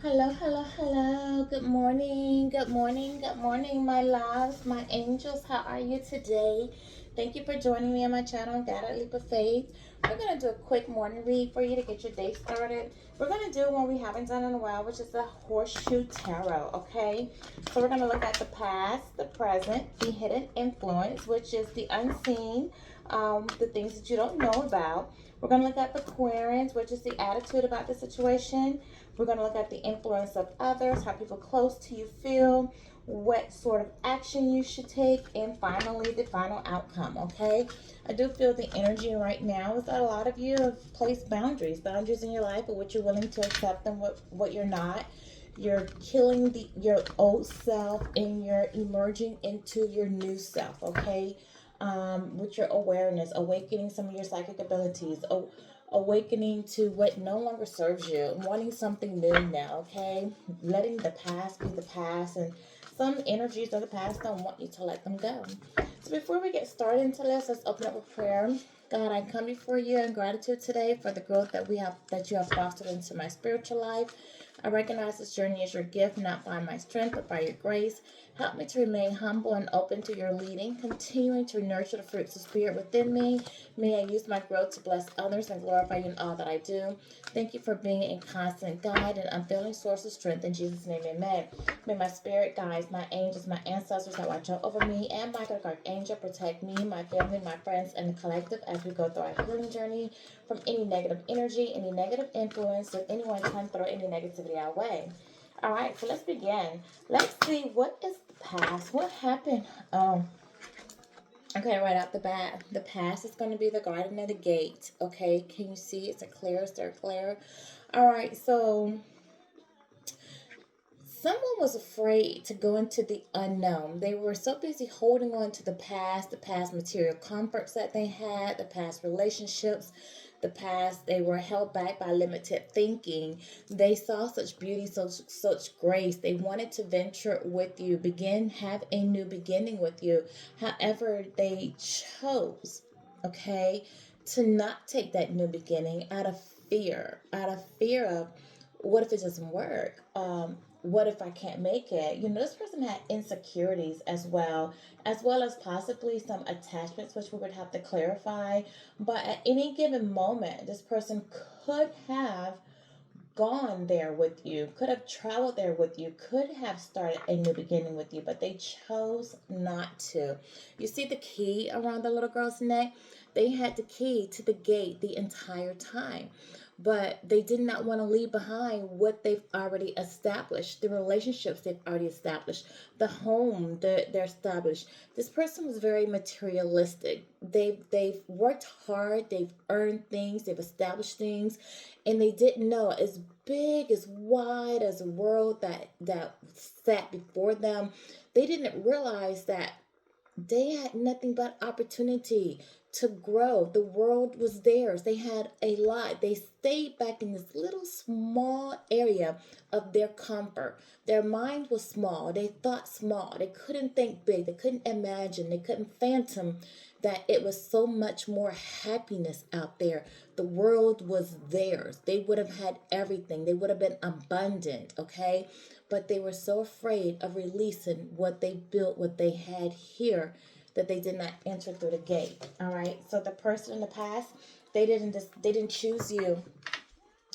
Hello, hello, hello. Good morning, good morning, good morning, my loves, my angels. How are you today? Thank you for joining me on my channel, Got a Leap of Faith. We're going to do a quick morning read for you to get your day started. We're going to do one we haven't done in a while, which is the Horseshoe Tarot, okay? So we're going to look at the past, the present, the hidden influence, which is the unseen, the things that you don't know about. We're going to look at the querens, which is the attitude about the situation. We're going to look at the influence of others, how people close to you feel, what sort of action you should take, and finally the final outcome, okay? I do feel the energy right now is that a lot of you have placed boundaries in your life of what you're willing to accept and what you're not. You're killing your old self and you're emerging into your new self, okay? With your awareness, awakening some of your psychic abilities, awakening to what no longer serves you, wanting something new now, okay? Letting the past be the past, and some energies of the past don't want you to let them go. So before we get started into this, let's open up with prayer. God, I come before you in gratitude today for the growth that you have fostered into my spiritual life. I recognize this journey as your gift, not by my strength, but by your grace. Help me to remain humble and open to your leading, continuing to nurture the fruits of spirit within me. May I use my growth to bless others and glorify you in all that I do. Thank you for being a constant guide and unfailing source of strength. In Jesus' name, amen. May my spirit guides, my angels, my ancestors that watch out over me, and my good archangel protect me, my family, my friends, and the collective as we go through our healing journey from any negative energy, any negative influence, or anyone trying to throw any negativity our way. All right, so let's begin. Let's see, what is the past? What happened? Okay, right out the bat, the past is going to be the garden of the gate. Okay, can you see? It's a clear, is there clear? All right, so someone was afraid to go into the unknown. They were so busy holding on to the past material comforts that they had, the past relationships, the past. They were held back by limited thinking. They saw such beauty, such grace. They wanted to venture with you, have a new beginning with you. However, they chose, okay, to not take that new beginning out of fear of what if it doesn't work? What if I can't make it? You know, this person had insecurities as well as possibly some attachments, which we would have to clarify. But at any given moment, this person could have gone there with you, could have traveled there with you, could have started a new beginning with you, but they chose not to. You see the key around the little girl's neck? They had the key to the gate the entire time, but they did not want to leave behind what they've already established, the relationships they've already established, the home that they're established. This person was very materialistic. They've worked hard, they've earned things, they've established things, and they didn't know as big, as wide as the world that sat before them. They didn't realize that they had nothing but opportunity to grow. The world was theirs. They had a lot. They stayed back in this little small area of their comfort. Their mind was small. They thought small. They couldn't think big. They couldn't imagine. They couldn't fathom that it was so much more happiness out there. The world was theirs. They would have had everything. They would have been abundant, okay? But they were so afraid of releasing what they built, what they had here, that they did not enter through the gate. All right. So the person in the past, they didn't choose you.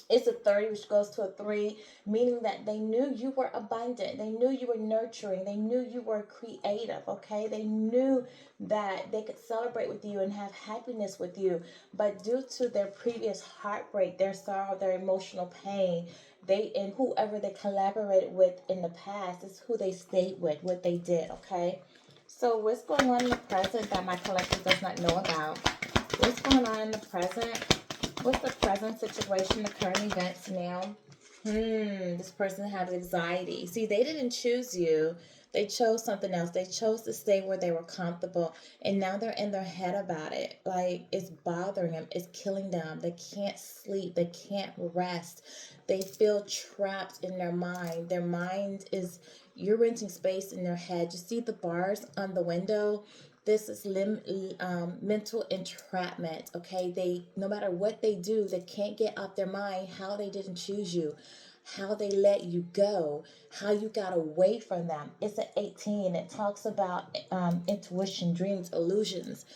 It's a 30, which goes to a 3, meaning that they knew you were abundant. They knew you were nurturing. They knew you were creative, okay? They knew that they could celebrate with you and have happiness with you. But due to their previous heartbreak, their sorrow, their emotional pain, they and whoever they collaborated with in the past is who they stayed with, what they did, okay? So what's going on in the present that my collective does not know about? What's going on in the present? What's the present situation, the current events now? This person has anxiety. See, they didn't choose you. They chose something else. They chose to stay where they were comfortable. And now they're in their head about it. Like, it's bothering them. It's killing them. They can't sleep. They can't rest. They feel trapped in their mind. Their mind is, you're renting space in their head. You see the bars on the window? This is mental entrapment. Okay, they, no matter what they do, they can't get off their mind how they didn't choose you, how they let you go, how you got away from them. It's an 18. It talks about intuition, dreams, illusions.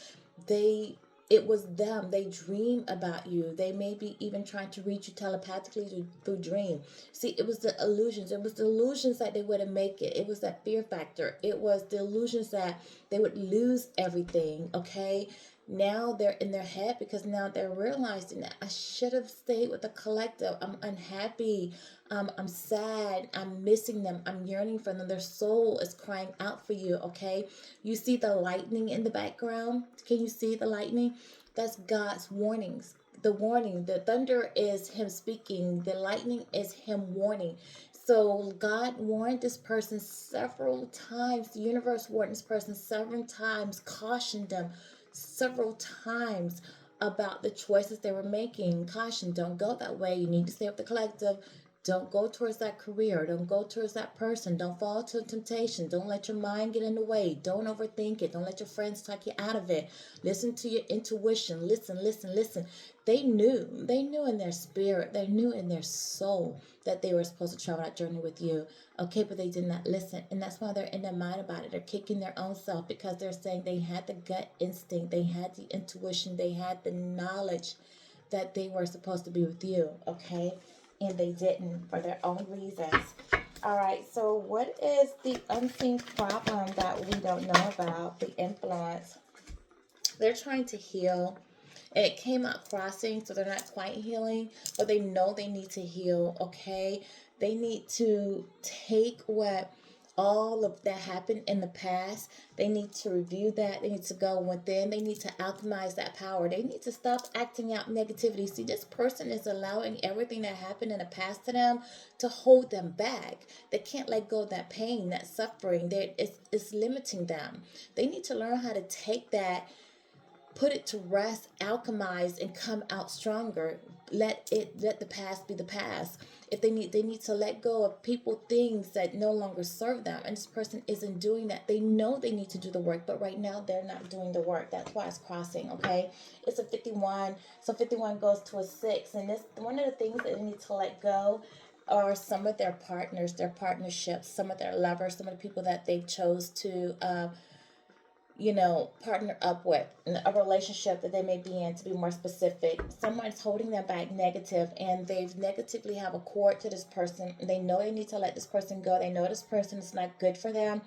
They it was them. They dream about you. They may be even trying to reach you telepathically through dream. See, it was the illusions. It was the illusions that they wouldn't make it. It was that fear factor. It was the illusions that they would lose everything. Okay. Now they're in their head because now they're realizing that I should have stayed with the collective. I'm unhappy. I'm sad. I'm missing them. I'm yearning for them. Their soul is crying out for you. Okay. You see the lightning in the background? Can you see the lightning? That's God's warnings. The warning, the thunder is Him speaking, the lightning is Him warning. So God warned this person several times. The universe warned this person several times, cautioned them several times about the choices they were making. Caution, don't go that way. You need to stay with the collective. Don't go towards that career. Don't go towards that person. Don't fall to temptation. Don't let your mind get in the way. Don't overthink it. Don't let your friends talk you out of it. Listen to your intuition. Listen, listen, listen. They knew. They knew in their spirit. They knew in their soul that they were supposed to travel that journey with you. Okay, but they did not listen. And that's why they're in their mind about it. They're kicking their own self because they're saying they had the gut instinct. They had the intuition. They had the knowledge that they were supposed to be with you. Okay? And they didn't for their own reasons. All right, so what is the unseen problem that we don't know about? The influence. They're trying to heal. And it came out crossing, so they're not quite healing, but they know they need to heal, okay? They need to take what all of that happened in the past. They need to review that. They need to go within. They need to alchemize that power. They need to stop acting out negativity. See, this person is allowing everything that happened in the past to them to hold them back. They can't let go of that pain, that suffering. It's limiting them. They need to learn how to take that, put it to rest, alchemize, and come out stronger. Let the past be the past. If they need to let go of people, things that no longer serve them. And this person isn't doing that. They know they need to do the work, but right now they're not doing the work. That's why it's crossing, okay? It's a 51. So 51 goes to a 6. And this one of the things that they need to let go are some of their partners, their partnerships, some of their lovers, some of the people that they chose to partner up with in a relationship that they may be in, to be more specific. Someone's holding them back negative, and they've negatively have a cord to this person. They know they need to let this person go. They know this person is not good for them.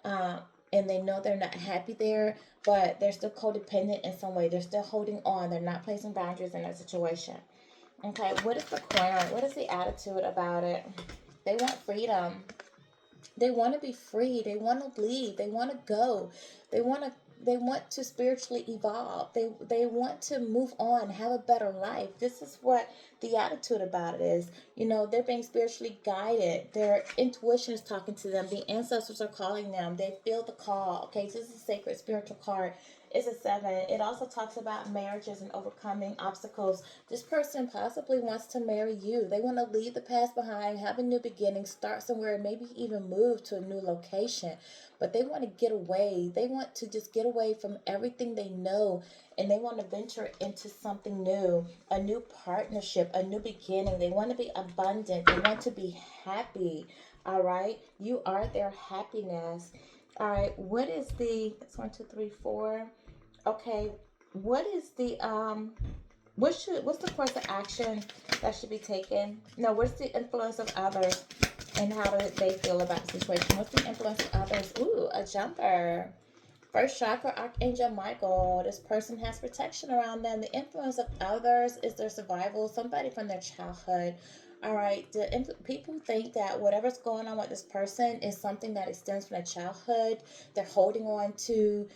And they know they're not happy there, but they're still codependent in some way. They're still holding on. They're not placing boundaries in that situation. Okay, what is the crown? What is the attitude about it? They want freedom. They want to be free. They want to leave. They want to go. They want to spiritually evolve. They want to move on, have a better life. This is what the attitude about it is. They're being spiritually guided. Their intuition is talking to them. The ancestors are calling them. They feel the call. Okay, so this is a sacred spiritual card. It's a 7. It also talks about marriages and overcoming obstacles. This person possibly wants to marry you. They want to leave the past behind, have a new beginning, start somewhere, maybe even move to a new location. But they want to get away. They want to just get away from everything they know, and they want to venture into something new, a new partnership, a new beginning. They want to be abundant. They want to be happy. All right? You are their happiness. All right, what is that's 1, 2, 3, 4. Okay, what is what's the course of action that should be taken? No, what's the influence of others, and how do they feel about the situation? What's the influence of others? Ooh, a jumper. First chakra, Archangel Michael. This person has protection around them. The influence of others is their survival, somebody from their childhood. All right, people think that whatever's going on with this person is something that extends from their childhood. They're holding on to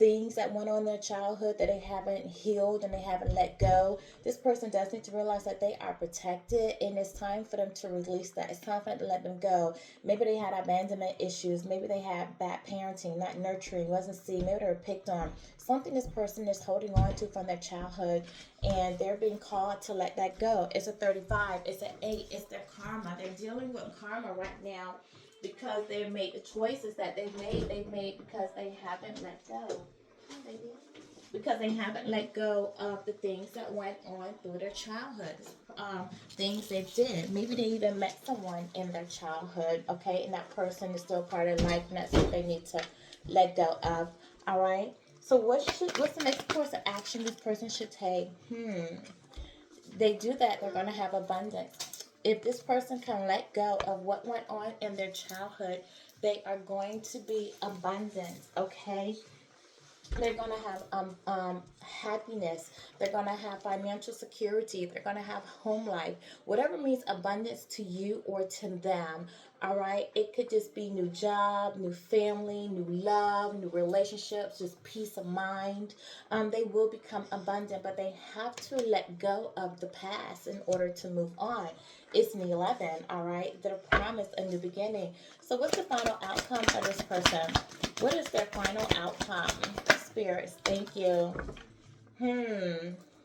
things that went on in their childhood that they haven't healed and they haven't let go. This person does need to realize that they are protected, and it's time for them to release that. It's time for them to let them go. Maybe they had abandonment issues. Maybe they had bad parenting, not nurturing, wasn't seen. Maybe they were picked on. Something this person is holding on to from their childhood, and they're being called to let that go. It's a 35. It's an 8. It's their karma. They're dealing with karma right now because they've made the choices that they've made. They've made because they haven't let go. Hi, baby. because they haven't let go of the things that went on through their childhood. Things they did. Maybe they even met someone in their childhood, okay, and that person is still part of life, and that's what they need to let go of. All right. So what's the next course of action this person should take? They do that, they're gonna have abundance. If this person can let go of what went on in their childhood, they are going to be abundant. Okay, they're going to have happiness. They're going to have financial security. They're going to have home life. Whatever means abundance to you or to them. All right. It could just be new job, new family, new love, new relationships, just peace of mind. They will become abundant, but they have to let go of the past in order to move on. It's an 11. All right. They're promised a new beginning. So, what's the final outcome for this person? What is their final outcome? Spirits, thank you.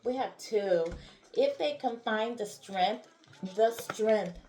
We have two. If they can find the strength.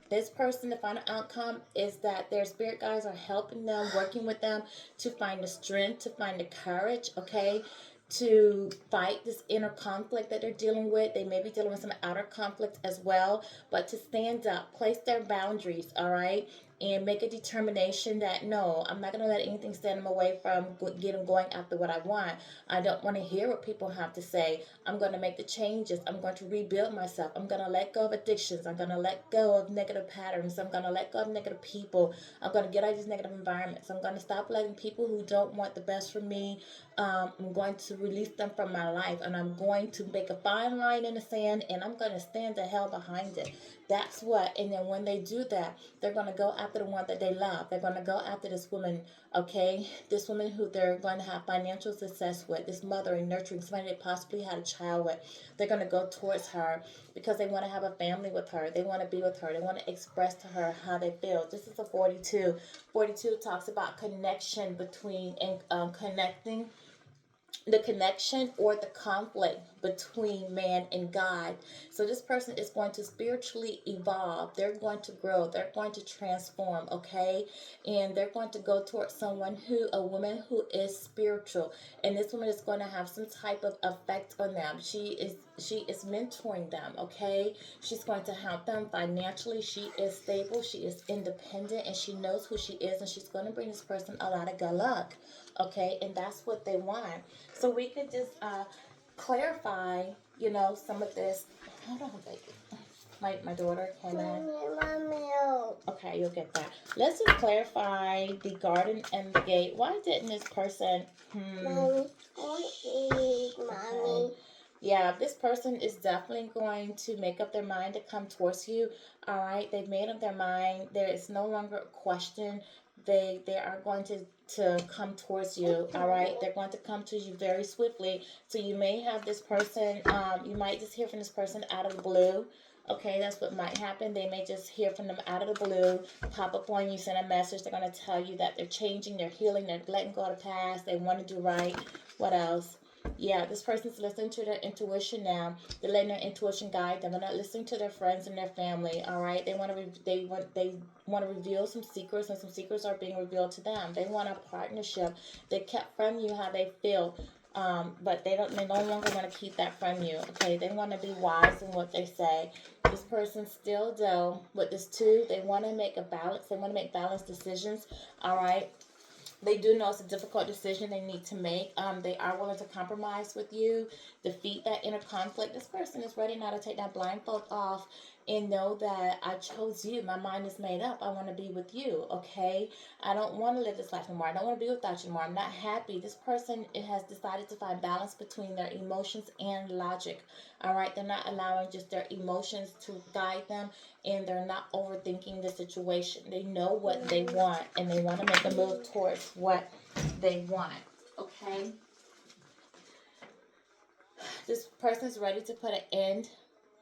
This person, the final outcome is that their spirit guides are helping them, working with them to find the strength, to find the courage, okay, to fight this inner conflict that they're dealing with. They may be dealing with some outer conflict as well, but to stand up, place their boundaries, all right, and make a determination that no, I'm not going to let anything stand them away from going after what I want. I don't want to hear what people have to say. I'm going to make the changes. I'm going to rebuild myself. I'm going to let go of addictions. I'm going to let go of negative patterns. I'm going to let go of negative people. I'm going to get out of these negative environments. I'm going to stop letting people who don't want the best for me. I'm going to release them from my life, and I'm going to make a fine line in the sand, and I'm going to stand the hell behind it. That's what. And then when they do that, they're going to go after the one that they love. They're going to go after this woman, okay? This woman who they're going to have financial success with, this mother and nurturing, somebody they possibly had a child with. They're going to go towards her because they want to have a family with her. They want to be with her. They want to express to her how they feel. This is a 42. 42 talks about connection between and connecting the connection or the conflict between man and God. So this person is going to spiritually evolve. They're going to grow. They're going to transform, okay? And they're going to go towards a woman who is spiritual. And this woman is going to have some type of effect on them. She is mentoring them, okay? She's going to help them financially. She is stable. She is independent, and she knows who she is, and she's going to bring this person a lot of good luck, okay? And that's what they want. So we could just clarify, some of this. Hold on, baby. My daughter can. Okay, you'll get that. Let's just clarify the garden and the gate. Why didn't this person? Mommy, Mommy. Yeah, this person is definitely going to make up their mind to come towards you. All right, they've made up their mind. There is no longer a question. They are going to come towards you. All right, they're going to come to you very swiftly. So you may have this person. You might just hear from this person out of the blue. Okay, that's what might happen. They may just hear from them out of the blue, pop up on you, send a message. They're going to tell you that they're changing, they're healing, they're letting go of the past, they want to do right. What else? Yeah, this person's listening to their intuition now. They're letting their intuition guide them. They're not listening to their friends and their family. All right, they want to reveal some secrets, and some secrets are being revealed to them. They want a partnership. They kept from you how they feel. But they no longer want to keep that from you. Okay, they want to be wise in what they say. This person still though with this two, they want to make a balance. They want to make balanced decisions. All right. They do know it's a difficult decision they need to make. They are willing to compromise with you, defeat that inner conflict. This person is ready now to take that blindfold off and know that I chose you. My mind is made up. I want to be with you, okay? I don't want to live this life anymore. I don't want to be without you anymore. I'm not happy. This person has decided to find balance between their emotions and logic, all right? They're not allowing just their emotions to guide them, and they're not overthinking the situation. They know what they want, and they want to make a move towards what they want, okay? This person's ready to put an end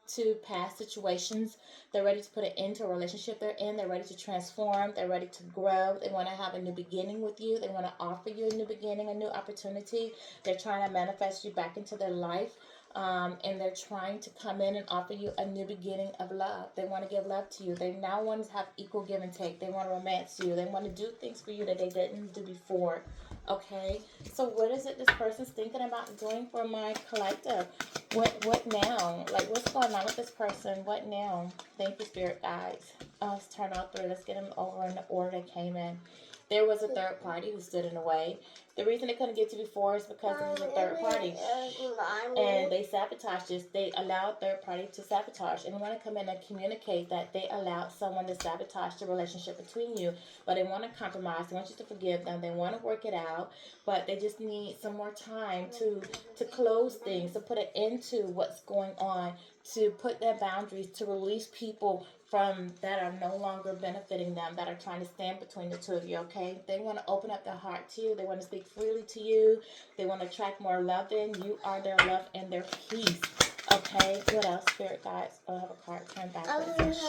to past situations. They're ready to put an end to a relationship they're in. They're ready to transform. They're ready to grow. They want to have a new beginning with you. They want to offer you a new beginning, a new opportunity. They're trying to manifest you back into their life. And they're trying to come in and offer you a new beginning of love. They want to give love to you. They now want to have equal give and take. They want to romance you. They want to do things for you that they didn't do before. Okay, so what is it this person's thinking about doing for my collective? What now? Like, what's going on with this person? What now? Thank you, spirit guides. Let's turn all three. Let's get them over in the order they came in. There was a third party who stood in the way. The reason they couldn't get to before is because there was a third party. And they sabotaged this. They allowed third party to sabotage. And want to come in and communicate that they allowed someone to sabotage the relationship between you. But they want to compromise. They want you to forgive them. They want to work it out. But they just need some more time to close things, to put an end to what's going on, to put their boundaries, to release people from that are no longer benefiting them, that are trying to stand between the two of you, okay? They want to open up their heart to you. They want to speak freely to you. They want to attract more love in. You are their love and their peace, okay? What else, spirit guides? Oh, I have a card turned backwards.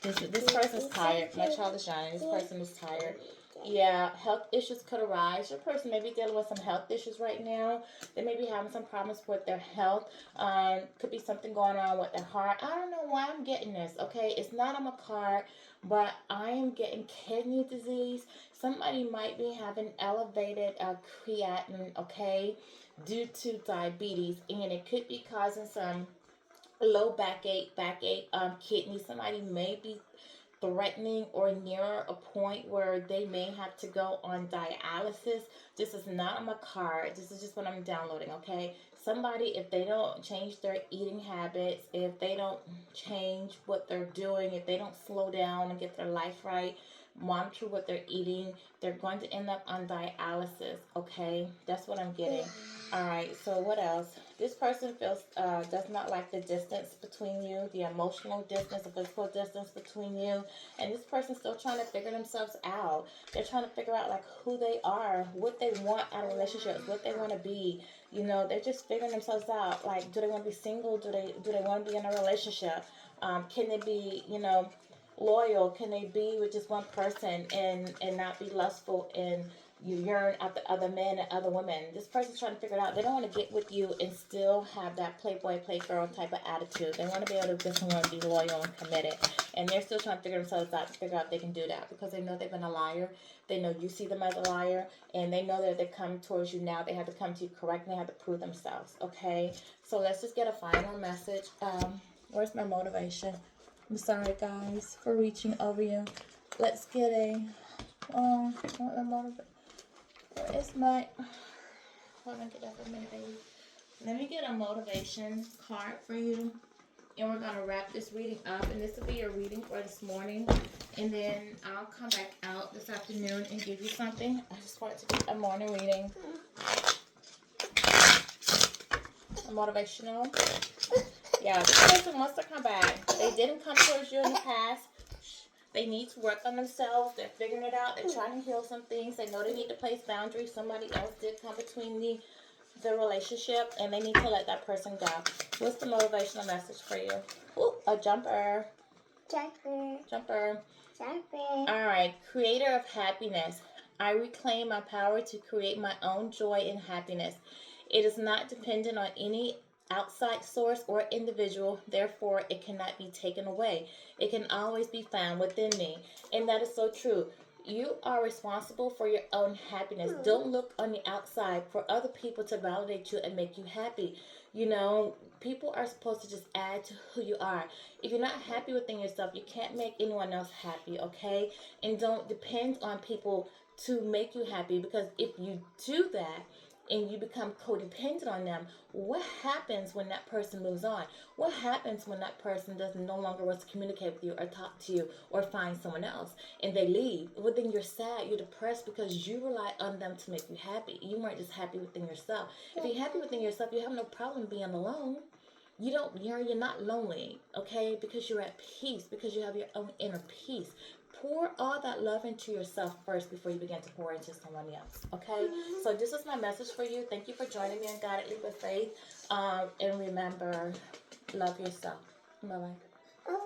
This person's tired. My child is shining. This person is tired. Yeah, health issues could arise. Your person may be dealing with some health issues right now. They may be having some problems with their health. Could be something going on with their heart. I don't know why I'm getting this, okay? It's not on my card, but I am getting kidney disease. Somebody might be having elevated creatinine, okay, due to diabetes, and it could be causing some low backache, kidney. Somebody may be threatening or near a point where they may have to go on dialysis. This is not on my card. This is just what I'm downloading, okay? Somebody, if they don't change their eating habits, if they don't change what they're doing, if they don't slow down and get their life right, monitor what they're eating, they're going to end up on dialysis, okay? That's what I'm getting. All right, so what else? This person does not like the distance between you, the emotional distance, the physical distance between you, and this person's still trying to figure themselves out. They're trying to figure out like who they are, what they want out of relationships, what they want to be. You know, they're just figuring themselves out. Like, do they want to be single? Do they want to be in a relationship? Can they be, loyal? Can they be with just one person and not be lustful and you yearn after other men and other women? This person's trying to figure it out. They don't want to get with you and still have that playboy, playgirl type of attitude. They want to be able to just want to be loyal and committed. And they're still trying to figure themselves out, to figure out if they can do that, because they know they've been a liar. They know you see them as a liar, and they know that if they come towards you now, they have to come to you correct, and they have to prove themselves, okay? So let's just get a final message. Where's my motivation? I'm sorry, guys, for reaching over you. Let's get a, where is my, hold on, get that for a minute, baby. Let me get a motivation card for you, and we're going to wrap this reading up, and this will be your reading for this morning, and then I'll come back out this afternoon and give you something. I just want it to be a morning reading. A motivational. Yeah, this person wants to come back. They didn't come towards you in the past. They need to work on themselves. They're figuring it out. They're trying to heal some things. They know they need to place boundaries. Somebody else did come between the relationship, and they need to let that person go. What's the motivational message for you? Ooh, a jumper. Jumper. All right. Creator of happiness. I reclaim my power to create my own joy and happiness. It is not dependent on any outside source or individual, therefore it cannot be taken away. It can always be found within me. And that is so true. You are responsible for your own happiness. Don't look on the outside for other people to validate you and make you happy. People are supposed to just add to who you are. If you're not happy within yourself, you can't make anyone else happy, okay? And don't depend on people to make you happy, because if you do that, and you become codependent on them, what happens when that person moves on? What happens when that person doesn't no longer want to communicate with you or talk to you or find someone else and they leave? Well, then you're sad, you're depressed, because you rely on them to make you happy. You weren't just happy within yourself. If you're happy within yourself, you have no problem being alone. You're not lonely, okay? Because you're at peace, because you have your own inner peace. Pour all that love into yourself first before you begin to pour into someone else, okay? So this is my message for you. Thank you for joining me on Guided Leap of Faith. And remember, love yourself. Bye-bye.